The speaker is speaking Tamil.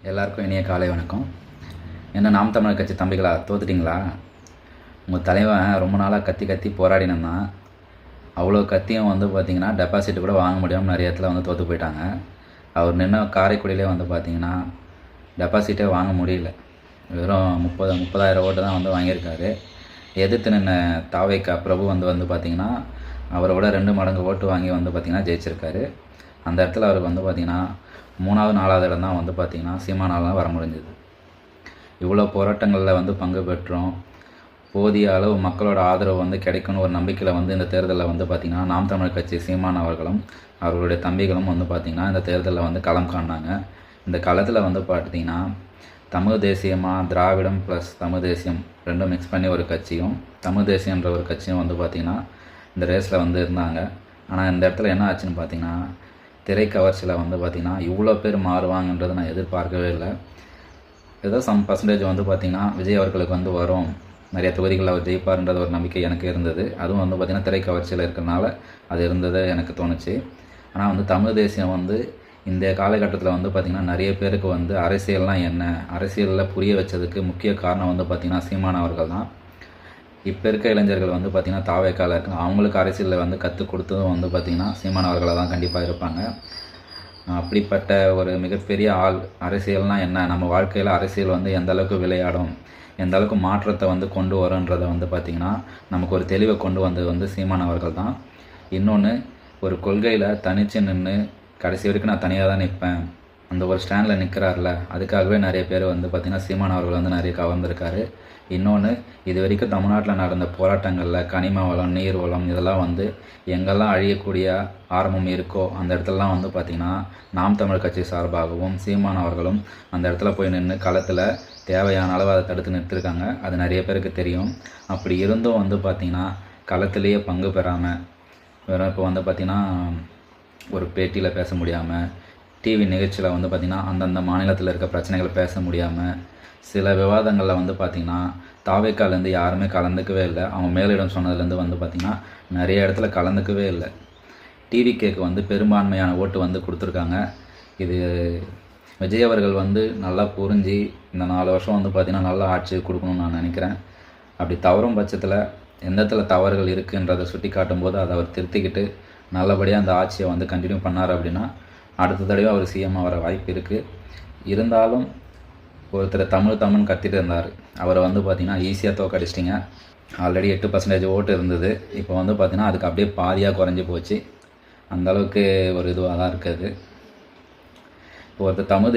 எல்லாருக்கும் இனிய காலை வணக்கம். என்ன நாம் தமிழர் கட்சி தம்பிகளா, தோத்துட்டிங்களா? உங்கள் தலைவன் ரொம்ப நாளாக கத்தி கத்தி போராடினந்தான். அவ்வளோ கத்தியும் பார்த்திங்கன்னா டெபாசிட் கூட வாங்க முடியாமல் நிறைய இடத்துல தோற்று போயிட்டாங்க. அவர் நின்று காரைக்குடியிலே பார்த்திங்கன்னா டெபாசிட்டே வாங்க முடியல. வெறும் 30,000 ஓட்டு தான் வாங்கியிருக்காரு. எதிர்த்து நின்ன தாவேக்கா பிரபு பார்த்திங்கன்னா அவரோட 2 மடங்கு ஓட்டு வாங்கி பார்த்திங்கன்னா ஜெயிச்சிருக்காரு. அந்த இடத்துல அவருக்கு பார்த்திங்கன்னா 3வது 4வது இடம் தான் பார்த்திங்கன்னா சீமானால் தான் வர முடிஞ்சது. இவ்வளோ போராட்டங்களில் பங்கு பெற்றோம். போதிய அளவு மக்களோட ஆதரவு கிடைக்கும்னு ஒரு நம்பிக்கையில் இந்த தேர்தலில் பார்த்திங்கன்னா நாம் தமிழர் கட்சி சீமான் அவர்களும் அவர்களுடைய தம்பிகளும் பார்த்திங்கன்னா இந்த தேர்தலில் களம் காண்டாங்க. இந்த களத்தில் பார்த்திங்கன்னா தமிழ் தேசியமாக திராவிடம் ப்ளஸ் தமிழ் தேசியம் ரெண்டும் மிக்ஸ் பண்ணி ஒரு கட்சியும் தமிழ் தேசியன்ற ஒரு கட்சியும் பார்த்திங்கன்னா இந்த ரேஸில் இருந்தாங்க. ஆனால் இந்த இடத்துல என்ன ஆச்சுன்னு பார்த்திங்கன்னா திரை கவர்ச்சியில் பார்த்திங்கன்னா இவ்வளோ பேர் மாறுவாங்கன்றதை நான் எதிர்பார்க்கவே இல்லை. ஏதோ சம் பர்சன்டேஜ் பார்த்திங்கன்னா விஜய் அவர்களுக்கு வரும், நிறைய தொகுதிகளில் அவர் ஜெயிப்பார்ன்றது ஒரு நம்பிக்கை எனக்கு இருந்தது. அதுவும் பார்த்திங்கன்னா திரை கவர்ச்சியில் இருக்கிறனால அது இருந்தது எனக்கு தோணுச்சு. ஆனால் தமிழ் தேசியம் இந்த காலகட்டத்தில் பார்த்திங்கன்னா நிறைய பேருக்கு அரசியல்னால் என்ன, அரசியலில் புரிய வச்சதுக்கு முக்கிய காரணம் பார்த்திங்கன்னா சீமான் அவர்கள் தான். இப்போ இருக்க இளைஞர்கள் பார்த்திங்கன்னா தாவேக்கால இருக்காங்க. அவங்களுக்கு அரசியலில் கற்றுக் கொடுத்ததும் பார்த்திங்கன்னா சீமான் அவர்களை தான் கண்டிப்பாக இருப்பாங்க. அப்படிப்பட்ட ஒரு மிகப்பெரிய ஆள். அரசியல்னால் என்ன, நம்ம வாழ்க்கையில் அரசியல் எந்த அளவுக்கு விளையாடும், எந்த அளவுக்கு மாற்றத்தை கொண்டு வரும்ன்றதை பார்த்திங்கன்னா நமக்கு ஒரு தெளிவை கொண்டு வந்தது சீமான் அவர்கள் தான். இன்னொன்று, ஒரு கொள்கையில் தனித்து நின்று கடைசி வரைக்கும் நான் தனியாக தான் நிற்பேன், அந்த ஒரு ஸ்டாண்டில் நிற்கிறார்ல, அதுக்காகவே நிறைய பேர் பார்த்திங்கன்னா சீமான் அவர்கள் நிறைய கவர்ந்திருக்காரு. இன்னொன்று, இது வரைக்கும் தமிழ்நாட்டில் நடந்த போராட்டங்களில் கனிம வளம், நீர் வளம் இதெல்லாம் எங்கெல்லாம் அழியக்கூடிய ஆரம்பம் இருக்கோ அந்த இடத்துலலாம் பார்த்திங்கன்னா நாம் தமிழ் கட்சி சார்பாகவும் சீமான் அவர்களும் அந்த இடத்துல போய் நின்று களத்தில் தேவையான அளவு அதை தடுத்து நிறுத்திருக்காங்க. அது நிறைய பேருக்கு தெரியும். அப்படி இருந்தும் பார்த்திங்கன்னா களத்திலேயே பங்கு பெறாமல், வெறும் இப்போ பார்த்திங்கன்னா ஒரு பேட்டியில் பேச முடியாமல், டிவி நிகழ்ச்சியில் பார்த்திங்கன்னா அந்தந்த மாநிலத்தில் இருக்க பிரச்சனைகளை பேச முடியாமல், சில விவாதங்களில் பார்த்திங்கன்னா தாவேக்காலேருந்து யாருமே கலந்துக்கவே இல்லை. அவங்க மேலிடம் சொன்னதுலேருந்து பார்த்திங்கன்னா நிறைய இடத்துல கலந்துக்கவே இல்லை. டிவிகேக்கு பெரும்பான்மையான ஓட்டு கொடுத்துருக்காங்க. இது விஜய் அவர்கள் நல்லா புரிஞ்சு இந்த 4 வருஷம் பார்த்திங்கன்னா நல்லா ஆட்சி கொடுக்கணும்னு நான் நினைக்கிறேன். அப்படி தவறும் பட்சத்தில் எந்த இடத்துல தவறுகள் இருக்குன்றதை சுட்டி காட்டும்போது அதை அவர் திருத்திக்கிட்டு நல்லபடியாக அந்த ஆட்சியை கண்டினியூ பண்ணார் அப்படின்னா அடுத்த தடவை அவர் சிஎம் வர வாய்ப்பு இருக்குது. இருந்தாலும் ஒருத்தர் தமிழ்னு கத்திட்டு இருந்தார், அவரை பார்த்திங்கன்னா ஈஸியாக தோக்கடிச்சிட்டிங்க. ஆல்ரெடி 8% ஓட்டு இருந்தது. இப்போ பார்த்திங்கன்னா அதுக்கு அப்படியே பாதியாக குறைஞ்சி போச்சு. அந்தளவுக்கு ஒரு இதுவாக தான் இருக்குது. இப்போ ஒருத்தர் தமிழ்